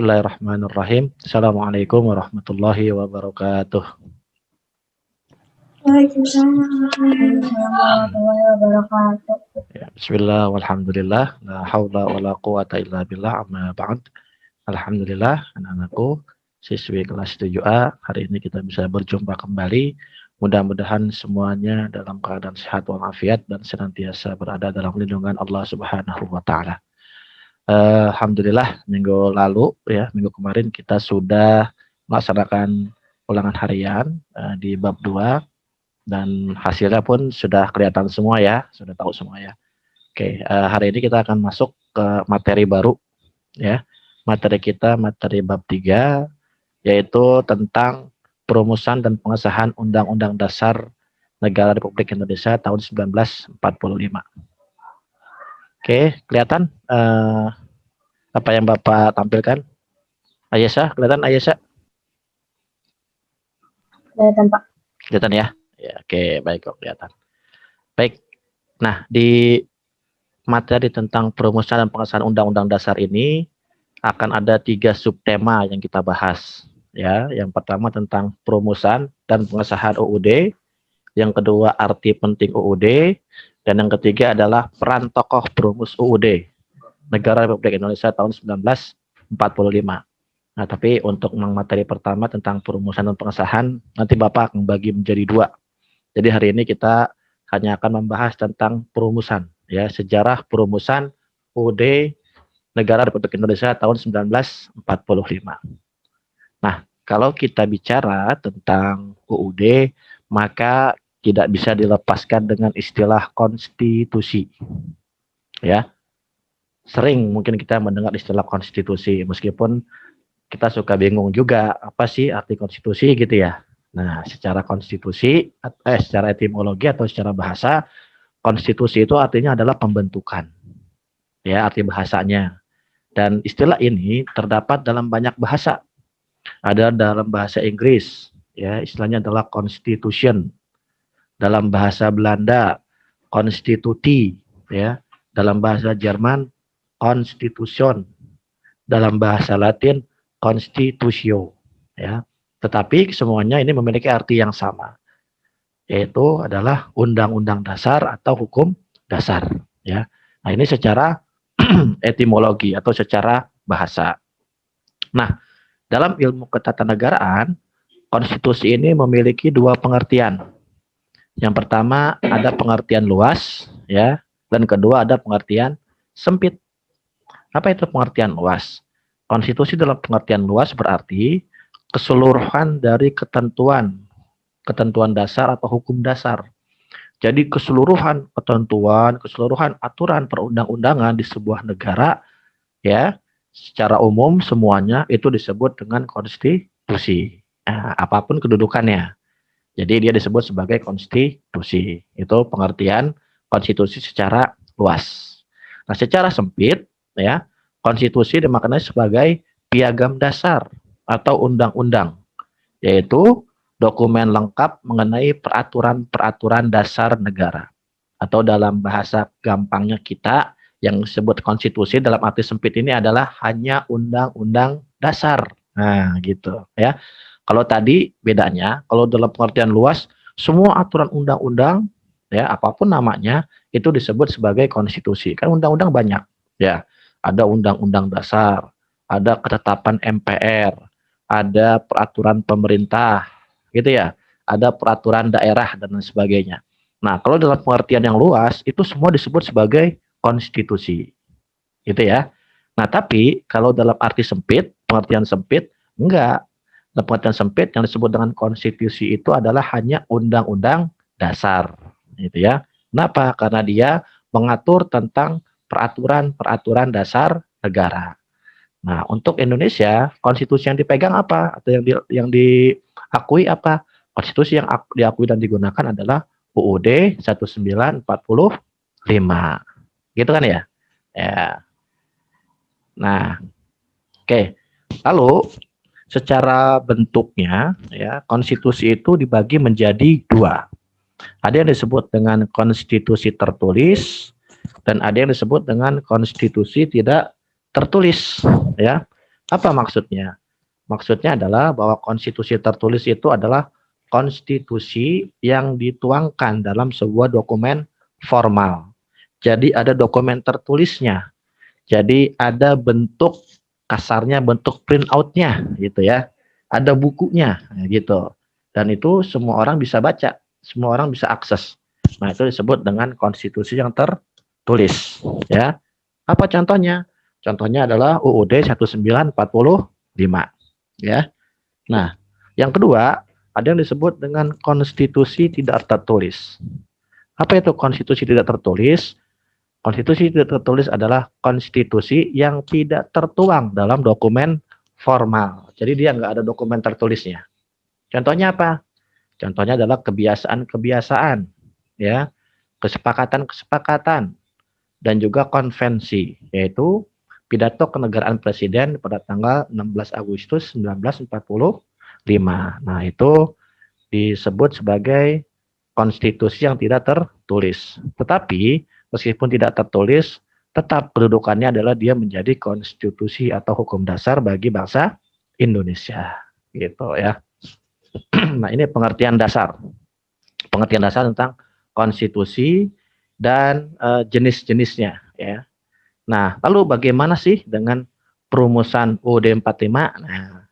Bismillahirrahmanirrahim. Assalamualaikum warahmatullahi wabarakatuh. Waalaikumsalam warahmatullahi wabarakatuh. Ya, Bismillah, walhamdulillah, la haula wa la quwata illa billah, amma ba'd. Alhamdulillah, anak-anakku, siswi kelas 7A, hari ini kita bisa berjumpa kembali. Mudah-mudahan semuanya dalam keadaan sehat walafiat dan senantiasa berada dalam lindungan Allah Subhanahu wa Ta'ala. Alhamdulillah, minggu lalu ya, minggu kemarin kita sudah melaksanakan ulangan harian di bab 2 dan hasilnya pun sudah kelihatan semua ya, sudah tahu semua ya. Oke, hari ini kita akan masuk ke materi baru ya. Materi kita materi bab 3 yaitu tentang perumusan dan pengesahan Undang-Undang Dasar Negara Republik Indonesia tahun 1945. Oke, kelihatan apa yang Bapak tampilkan? Ayesha, kelihatan Ayesha? Kelihatan Pak. Kelihatan ya? Ya, oke, baik kok kelihatan. Baik. Nah, di materi tentang perumusan dan pengesahan Undang-Undang Dasar ini akan ada 3 subtema yang kita bahas. Ya, yang pertama tentang perumusan dan pengesahan UUD, yang kedua arti penting UUD, dan yang ketiga adalah peran tokoh perumus UUD Negara Republik Indonesia tahun 1945. Nah, tapi untuk materi pertama tentang perumusan dan pengesahan nanti Bapak akan bagi menjadi 2. Jadi hari ini kita hanya akan membahas tentang perumusan, ya, sejarah perumusan UUD Negara Republik Indonesia tahun 1945. Nah, kalau kita bicara tentang UUD, maka tidak bisa dilepaskan dengan istilah konstitusi. Ya, sering mungkin kita mendengar istilah konstitusi, meskipun kita suka bingung juga apa sih arti konstitusi gitu ya. Nah, secara konstitusi, secara etimologi atau secara bahasa, konstitusi itu artinya adalah pembentukan. Ya, arti bahasanya. Dan istilah ini terdapat dalam banyak bahasa. Ada dalam bahasa Inggris, ya, istilahnya adalah constitution. Dalam bahasa Belanda, konstituti, ya. Dalam bahasa Jerman, Constitution. Dalam bahasa Latin, Constitutio, ya. Tetapi semuanya ini memiliki arti yang sama, yaitu adalah undang-undang dasar atau hukum dasar, ya. Nah, ini secara etimologi atau secara bahasa. Nah, dalam ilmu ketatanegaraan, konstitusi ini memiliki 2 pengertian. Yang pertama ada pengertian luas, ya, dan kedua ada pengertian sempit. Apa itu pengertian luas? Konstitusi dalam pengertian luas berarti keseluruhan dari ketentuan dasar atau hukum dasar. Jadi keseluruhan ketentuan, keseluruhan aturan perundang-undangan di sebuah negara, ya, secara umum semuanya itu disebut dengan konstitusi. Nah, apapun kedudukannya. Jadi dia disebut sebagai konstitusi. Itu pengertian konstitusi secara luas. Nah, secara sempit, ya, konstitusi dimaknai sebagai piagam dasar atau undang-undang, yaitu dokumen lengkap mengenai peraturan-peraturan dasar negara. Atau dalam bahasa gampangnya kita, yang disebut konstitusi dalam arti sempit ini adalah hanya undang-undang dasar. Nah, gitu ya. Kalau tadi bedanya, kalau dalam pengertian luas, semua aturan undang-undang, ya, apapun namanya, itu disebut sebagai konstitusi. Kan undang-undang banyak, ya. Ada undang-undang dasar, ada ketetapan MPR, ada peraturan pemerintah, gitu ya. Ada peraturan daerah dan lain sebagainya. Nah, kalau dalam pengertian yang luas, itu semua disebut sebagai konstitusi, gitu ya. Nah, tapi kalau dalam arti sempit, pengertian sempit, enggak. Dalam pengertian sempit yang disebut dengan konstitusi itu adalah hanya undang-undang dasar, gitu ya. Kenapa? Karena dia mengatur tentang peraturan-peraturan dasar negara. Nah, untuk Indonesia, konstitusi yang dipegang apa? Atau yang diakui apa? Konstitusi yang diakui dan digunakan adalah UUD 1945. Gitu kan ya? Ya. Nah, oke. Lalu secara bentuknya, ya, konstitusi itu dibagi menjadi 2. Ada yang disebut dengan konstitusi tertulis dan ada yang disebut dengan konstitusi tidak tertulis, ya. Apa maksudnya? Maksudnya adalah bahwa konstitusi tertulis itu adalah konstitusi yang dituangkan dalam sebuah dokumen formal. Jadi ada dokumen tertulisnya. Jadi ada bentuk kasarnya, bentuk print out-nya gitu ya. Ada bukunya gitu. Dan itu semua orang bisa baca, semua orang bisa akses. Nah, itu disebut dengan konstitusi yang tertulis ya. Apa contohnya? Contohnya adalah UUD 1945 ya. Nah, yang kedua, ada yang disebut dengan konstitusi tidak tertulis. Apa itu konstitusi tidak tertulis? Konstitusi tidak tertulis adalah konstitusi yang tidak tertuang dalam dokumen formal. Jadi dia nggak ada dokumen tertulisnya. Contohnya apa? Contohnya adalah kebiasaan-kebiasaan, ya, kesepakatan-kesepakatan, dan juga konvensi, yaitu pidato kenegaraan presiden pada tanggal 16 Agustus 1945. Nah, itu disebut sebagai konstitusi yang tidak tertulis. Tetapi meskipun tidak tertulis, tetap kedudukannya adalah dia menjadi konstitusi atau hukum dasar bagi bangsa Indonesia. Gitu ya. Nah, ini pengertian dasar. Pengertian dasar tentang konstitusi dan jenis-jenisnya ya. Nah, lalu bagaimana sih dengan perumusan UUD 45? Nah,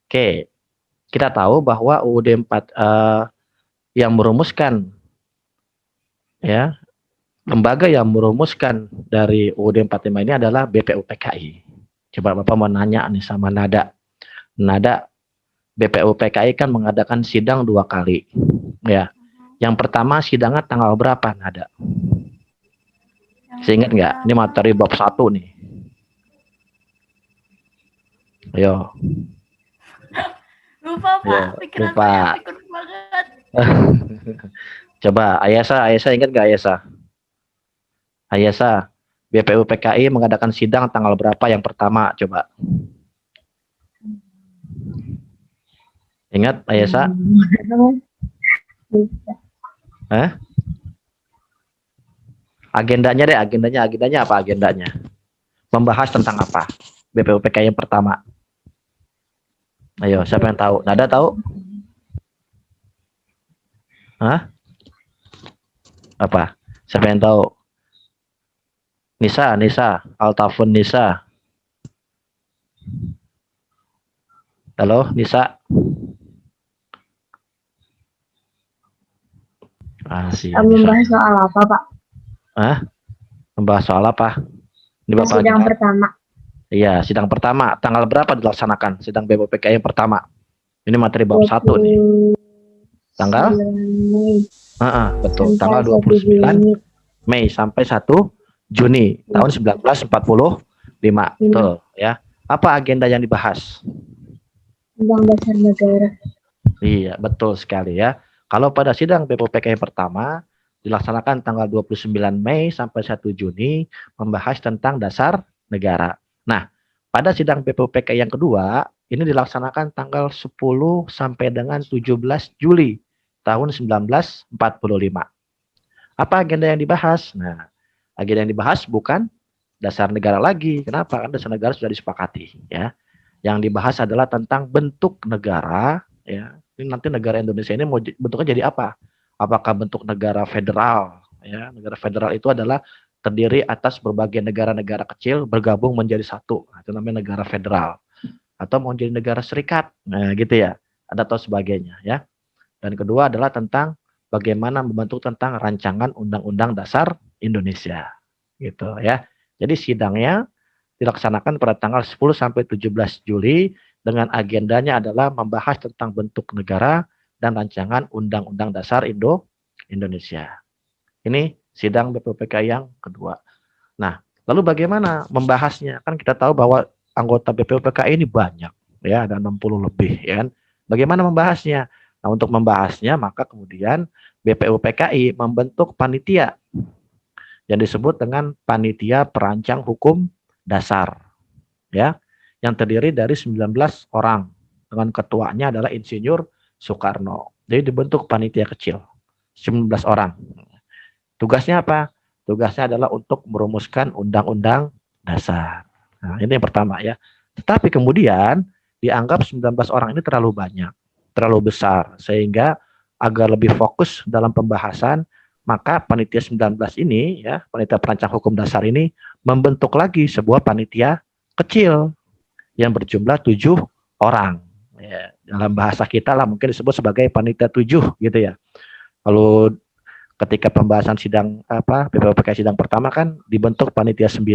oke. Kita tahu bahwa UUD 4 yang merumuskan ya, lembaga yang merumuskan dari UUD 45 ini adalah BPUPKI. Coba Bapak mau nanya nih sama Nada. Nada, BPUPKI kan mengadakan sidang 2 kali. Ya. Yang pertama sidangnya tanggal berapa, Nada? Seingat nggak? Ini materi bab 1 nih. Ayo. Lupa, Pak. Ya, Pikiran lupa. saya pikun banget. Coba, Ayasa ingat nggak Ayasa? Ayasa, BPUPKI mengadakan sidang tanggal berapa yang pertama? Coba. Ingat Ayasa? Agendanya deh, agendanya apa agendanya? Membahas tentang apa? BPUPKI yang pertama. Ayo, siapa yang tahu? Nada tahu? Hah? Apa? Siapa yang tahu? Nisa, Altafun Nisa. Halo, Nisa. Membahas soal apa, Pak? Hah? Membahas soal apa? Ini Bapak sidang pertama. Iya, sidang pertama. Tanggal berapa dilaksanakan sidang BPUPKI yang pertama? Ini materi bab 1 nih. Tanggal? Betul. Tanggal 29 Mei sampai 1 Juni tahun 1945. Betul, ya. Apa agenda yang dibahas? Undang Dasar Negara. Iya, betul sekali ya. Kalau pada sidang BPUPKI pertama dilaksanakan tanggal 29 Mei sampai 1 Juni membahas tentang dasar negara. Nah, pada sidang BPUPKI yang kedua ini dilaksanakan tanggal 10 sampai dengan 17 Juli tahun 1945. Apa agenda yang dibahas? Nah, agenda yang dibahas bukan dasar negara lagi. Kenapa? Karena dasar negara sudah disepakati ya. Yang dibahas adalah tentang bentuk negara ya. Ini nanti negara Indonesia ini mau bentuknya jadi apa? Apakah bentuk negara federal ya? Negara federal itu adalah terdiri atas berbagai negara-negara kecil bergabung menjadi satu. Itu namanya negara federal. Atau mau jadi negara serikat. Nah, gitu ya. Ada atau sebagainya ya. Dan kedua adalah tentang bagaimana membentuk tentang rancangan Undang-Undang Dasar Indonesia. Gitu ya. Jadi sidangnya dilaksanakan pada tanggal 10 sampai 17 Juli dengan agendanya adalah membahas tentang bentuk negara dan rancangan Undang-Undang Dasar Indonesia. Ini sidang BPUPKI yang kedua. Nah, lalu bagaimana membahasnya? Kan kita tahu bahwa anggota BPUPKI ini banyak, ya, ada 60 lebih, ya kan? Bagaimana membahasnya? Nah, untuk membahasnya maka kemudian BPUPKI membentuk panitia yang disebut dengan Panitia Perancang Hukum Dasar, ya, yang terdiri dari 19 orang dengan ketuanya adalah Insinyur Soekarno. Jadi dibentuk panitia kecil 19 orang. Tugasnya apa? Tugasnya adalah untuk merumuskan undang-undang dasar. Nah, ini yang pertama ya. Tetapi kemudian dianggap 19 orang ini terlalu banyak, terlalu besar, sehingga agar lebih fokus dalam pembahasan, maka panitia 19 ini, ya, panitia perancang hukum dasar ini membentuk lagi sebuah panitia kecil yang berjumlah 7 orang. Ya, dalam bahasa kita lah mungkin disebut sebagai panitia 7 gitu ya. Lalu ketika pembahasan sidang BPUPKI sidang pertama kan dibentuk panitia 9,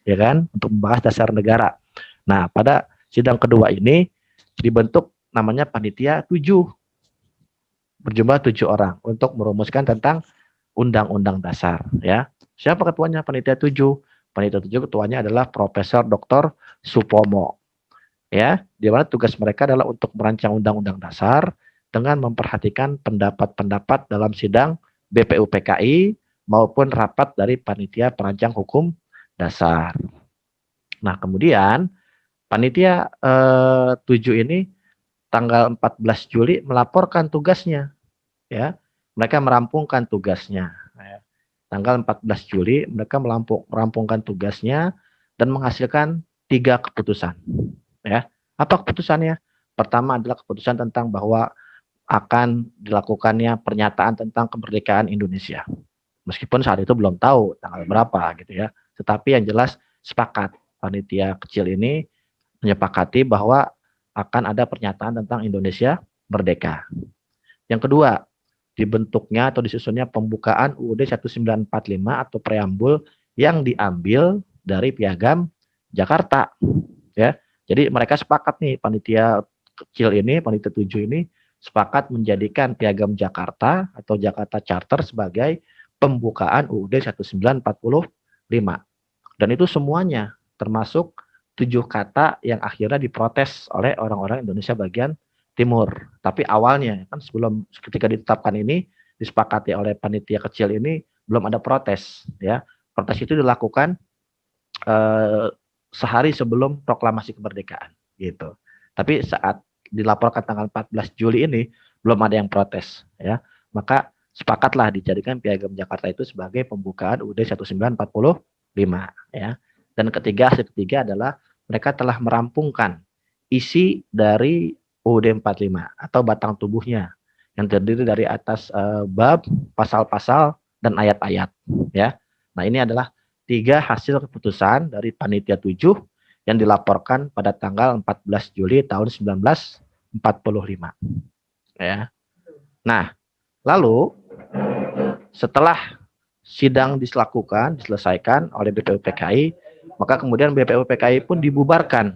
ya kan, untuk membahas dasar negara. Nah, pada sidang kedua ini dibentuk namanya panitia 7, berjumlah 7 orang untuk merumuskan tentang undang-undang dasar, ya. Siapa ketuanya? Panitia 7. Panitia 7 ketuanya adalah Profesor Dr. Supomo. Ya, di mana tugas mereka adalah untuk merancang undang-undang dasar dengan memperhatikan pendapat-pendapat dalam sidang BPUPKI maupun rapat dari panitia perancang hukum dasar. Nah, kemudian panitia 7 ini tanggal 14 Juli melaporkan tugasnya, ya. Mereka merampungkan tugasnya. Ya. Tanggal 14 Juli mereka merampungkan tugasnya dan menghasilkan 3 keputusan. Ya, apa keputusannya? Pertama adalah keputusan tentang bahwa akan dilakukannya pernyataan tentang kemerdekaan Indonesia. Meskipun saat itu belum tahu tanggal berapa gitu ya. Tetapi yang jelas sepakat panitia kecil ini menyepakati bahwa akan ada pernyataan tentang Indonesia merdeka. Yang kedua, dibentuknya atau disusunnya pembukaan UUD 1945 atau preambul yang diambil dari Piagam Jakarta, ya. Jadi mereka sepakat nih, panitia kecil ini, panitia 7 ini sepakat menjadikan Piagam Jakarta atau Jakarta Charter sebagai pembukaan UUD 1945. Dan itu semuanya termasuk 7 kata yang akhirnya diprotes oleh orang-orang Indonesia bagian Timur. Tapi awalnya kan sebelum ketika ditetapkan ini disepakati oleh panitia kecil ini belum ada protes, ya. Protes itu dilakukan sehari sebelum proklamasi kemerdekaan gitu. Tapi saat dilaporkan tanggal 14 Juli ini belum ada yang protes, ya. Maka sepakatlah dijadikan Piagam Jakarta itu sebagai pembukaan UUD 1945, ya. Dan hasil ketiga adalah mereka telah merampungkan isi dari UUD 45 atau batang tubuhnya yang terdiri dari atas bab, pasal-pasal dan ayat-ayat, ya. Nah, ini adalah 3 hasil keputusan dari panitia 7 yang dilaporkan pada tanggal 14 Juli tahun 1945. Ya. Nah, lalu setelah sidang diselesaikan oleh BPUPKI, maka kemudian BPUPKI pun dibubarkan.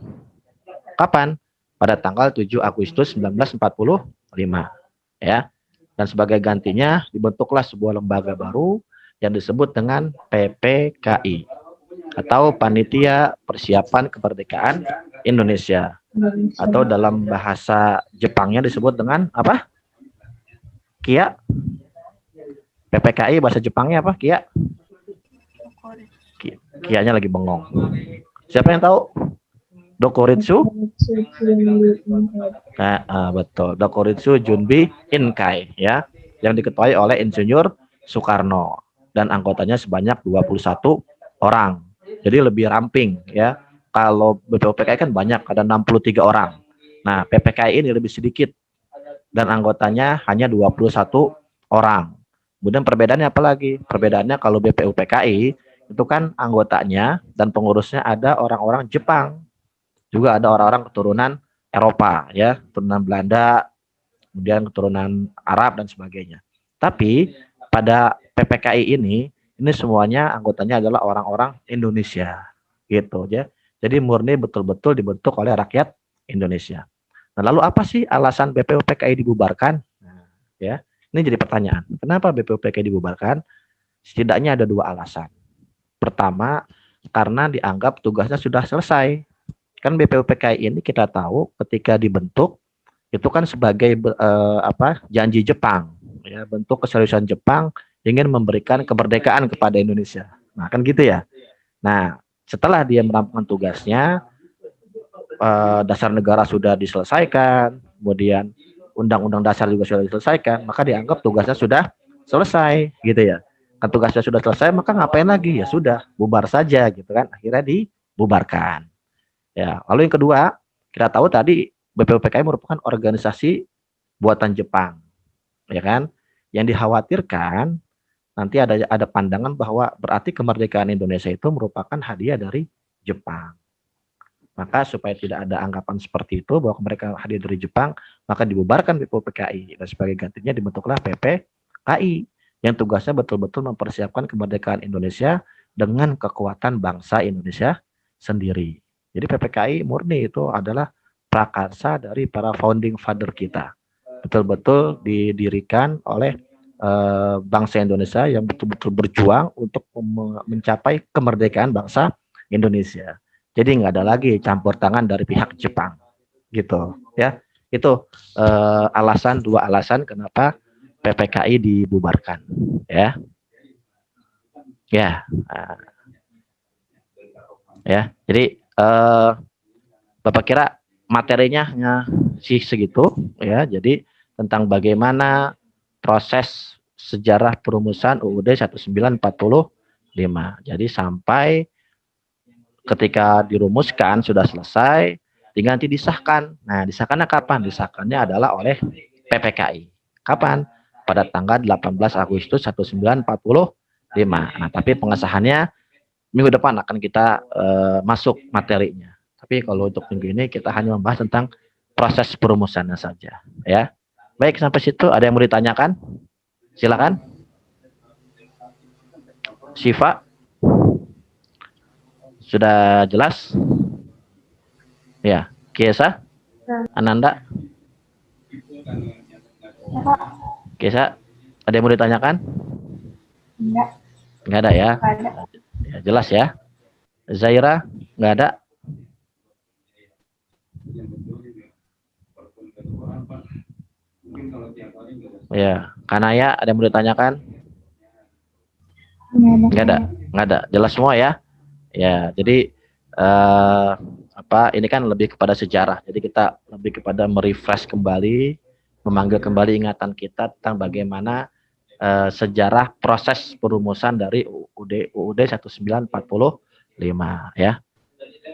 Kapan? Pada tanggal 7 Agustus 1945. Ya. Dan sebagai gantinya dibentuklah sebuah lembaga baru yang disebut dengan PPKI atau Panitia Persiapan Kemerdekaan Indonesia, atau dalam bahasa Jepangnya disebut dengan apa? Kia. PPKI bahasa Jepangnya apa? Kia. Kianya lagi bengong. Siapa yang tahu? Dokuritsu? Betul. Dokuritsu Junbi Inkai, ya, yang diketuai oleh Insinyur Soekarno. Dan anggotanya sebanyak 21 orang. Jadi lebih ramping, ya. Kalau BPUPKI kan banyak, ada 63 orang. Nah, PPKI ini lebih sedikit dan anggotanya hanya 21 orang. Kemudian perbedaannya apa lagi? Perbedaannya kalau BPUPKI itu kan anggotanya dan pengurusnya ada orang-orang Jepang. Juga ada orang-orang keturunan Eropa, ya, keturunan Belanda, kemudian keturunan Arab dan sebagainya. Tapi pada PPKI ini semuanya anggotanya adalah orang-orang Indonesia, gitu ya. Jadi murni betul-betul dibentuk oleh rakyat Indonesia. Nah, lalu apa sih alasan BPUPKI dibubarkan? Nah, ya, ini jadi pertanyaan. Kenapa BPUPKI dibubarkan? Setidaknya ada 2 alasan. Pertama, karena dianggap tugasnya sudah selesai. Kan BPUPKI ini kita tahu ketika dibentuk itu kan sebagai janji Jepang, ya, bentuk keseriusan Jepang ingin memberikan kemerdekaan kepada Indonesia. Nah, kan gitu ya. Nah, setelah dia merampungkan tugasnya, dasar negara sudah diselesaikan, kemudian undang-undang dasar juga sudah diselesaikan, maka dianggap tugasnya sudah selesai, gitu ya. Kan tugasnya sudah selesai, maka ngapain lagi? Ya sudah, bubar saja, gitu kan. Akhirnya dibubarkan. Ya, lalu yang kedua, kita tahu tadi BPUPKI merupakan organisasi buatan Jepang, ya kan? Yang dikhawatirkan nanti ada pandangan bahwa berarti kemerdekaan Indonesia itu merupakan hadiah dari Jepang. Maka supaya tidak ada anggapan seperti itu bahwa mereka hadir dari Jepang, maka dibubarkan BPUPKI dan sebagai gantinya dibentuklah PPKI yang tugasnya betul-betul mempersiapkan kemerdekaan Indonesia dengan kekuatan bangsa Indonesia sendiri. Jadi PPKI murni itu adalah prakarsa dari para founding father kita. Betul-betul didirikan oleh bangsa Indonesia yang betul-betul berjuang untuk mencapai kemerdekaan bangsa Indonesia. Jadi nggak ada lagi campur tangan dari pihak Jepang, gitu ya. Itu dua alasan kenapa PPKI dibubarkan, ya. Ya, ya. Jadi Bapak kira materinya hanya segitu, ya. Jadi tentang bagaimana proses sejarah perumusan UUD 1945. Jadi sampai ketika dirumuskan sudah selesai, tinggal nanti disahkan. Nah, disahkannya kapan? Disahkannya adalah oleh PPKI. Kapan? Pada tanggal 18 Agustus 1945. Nah, tapi pengesahannya minggu depan akan kita masuk materinya. Tapi kalau untuk minggu ini kita hanya membahas tentang proses perumusannya saja, ya. Baik, sampai situ ada yang mau ditanyakan? Silakan. Siva, sudah jelas? Ya, Kiesa, Ananda, Kiesa, ada yang mau ditanyakan? Enggak. Nggak ada ya? Ya, jelas ya. Zaira, nggak ada. Ya, Kanaya, ada yang mau ditanyakan? Nggak ada, nggak ada. Jelas semua ya. Ya, jadi ini kan lebih kepada sejarah. Jadi kita lebih kepada merefresh kembali, memanggil kembali ingatan kita tentang bagaimana sejarah proses perumusan dari UUD 1945 ya.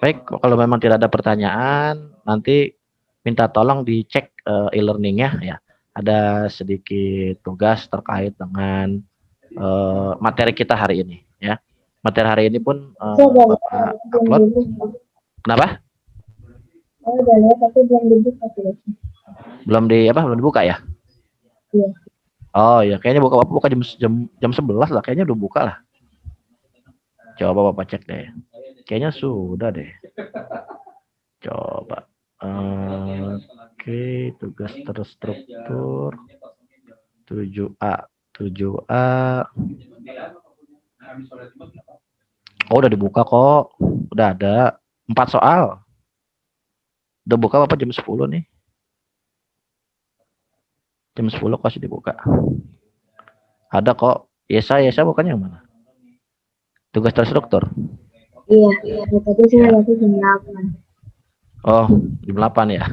Baik, kalau memang tidak ada pertanyaan, nanti minta tolong dicek e-learningnya ya. Ada sedikit tugas terkait dengan materi kita hari ini ya. Materi hari ini pun Bapak upload. Kenapa? Udah lihat tapi belum dibuka tulisnya. Belum dibuka ya? Iya. Oh ya, kayaknya buka jam 11 lah, kayaknya udah buka lah. Coba Bapak cek deh. Kayaknya sudah deh. Coba. Oke, tugas terstruktur 7A. 7A. Oh, udah dibuka kok. Udah ada 4 soal. Udah buka Bapak jam 10 nih. Jam 10 kasih dibuka. Ada kok. Yesa bukannya yang mana? Tugas terstruktur. Iya, tadi saya lihat jam 8. Oh, jam 8 ya.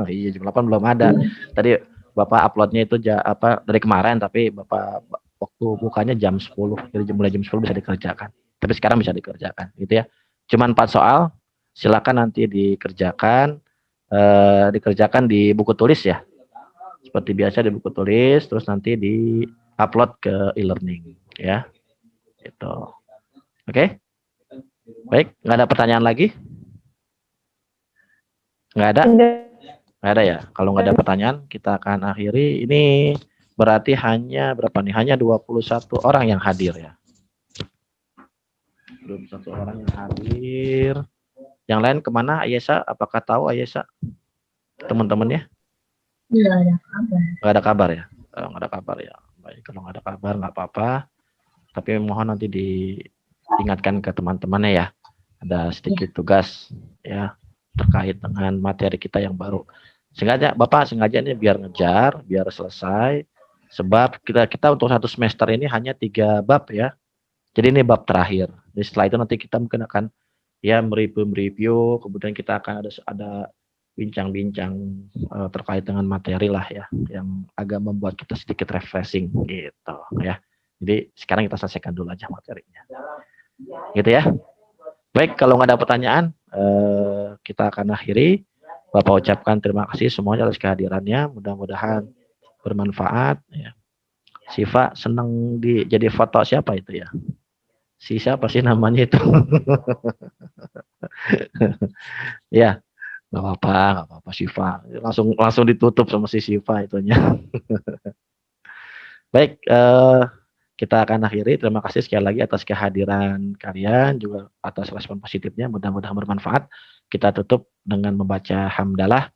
Iya, jam 8 belum ada. Tadi Bapak uploadnya itu dari kemarin, tapi Bapak waktu bukanya jam 10. Jadi mulai jam 10 bisa dikerjakan. Tapi sekarang bisa dikerjakan, gitu ya. Cuman 4 soal. Silakan nanti dikerjakan di buku tulis ya. Seperti biasa di buku tulis, terus nanti di-upload ke e-learning ya. Gitu. Oke? Baik, nggak ada pertanyaan lagi? Nggak ada? Nggak ada ya? Kalau nggak ada pertanyaan, kita akan akhiri. Ini berarti hanya berapa nih? Hanya 21 orang yang hadir ya. 21 orang yang hadir. Yang lain kemana, Ayesa? Apakah tahu Ayesa? Teman-temannya? Nggak ada kabar. Nggak ada kabar ya? Nggak ada kabar ya. Baik, kalau nggak ada kabar nggak apa-apa. Tapi mohon nanti diingatkan ke teman-temannya ya. Ada sedikit tugas ya terkait dengan materi kita yang baru. Bapak sengaja ini biar ngejar, biar selesai. Sebab kita untuk satu semester ini hanya 3 bab ya. Jadi ini bab terakhir. Jadi setelah itu nanti kita mungkin akan ya mereview, kemudian kita akan ada bincang-bincang terkait dengan materi lah ya, yang agak membuat kita sedikit refreshing gitu ya. Jadi sekarang kita selesaikan dulu aja materinya. Gitu ya. Baik, kalau nggak ada pertanyaan, kita akan akhiri. Bapak ucapkan terima kasih semuanya atas kehadirannya. Mudah-mudahan bermanfaat. Ya. Siva senang jadi foto siapa itu ya? Si siapa sih namanya itu? Ya, nggak apa-apa Siva. Langsung ditutup sama si Siva itunya. Baik, kita akan akhiri. Terima kasih sekali lagi atas kehadiran kalian, juga atas respon positifnya. Mudah-mudahan bermanfaat. Kita tutup dengan membaca hamdalah.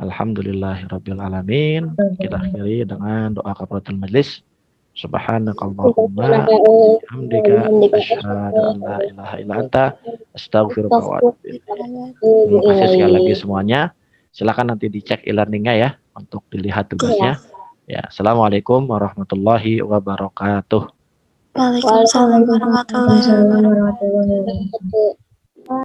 Alhamdulillahirabbil alamin. Kita akhiri dengan doa kafaratul majlis. Subhanakallahumma hamdika asyhadu an la ilaha illa anta astaghfiruka wa atubu ilaik. Terima kasih sekali lagi semuanya. Silakan nanti dicek e-learningnya ya untuk dilihat tugasnya. Ya, assalamualaikum warahmatullahi wabarakatuh. Waalaikumsalam warahmatullahi wabarakatuh.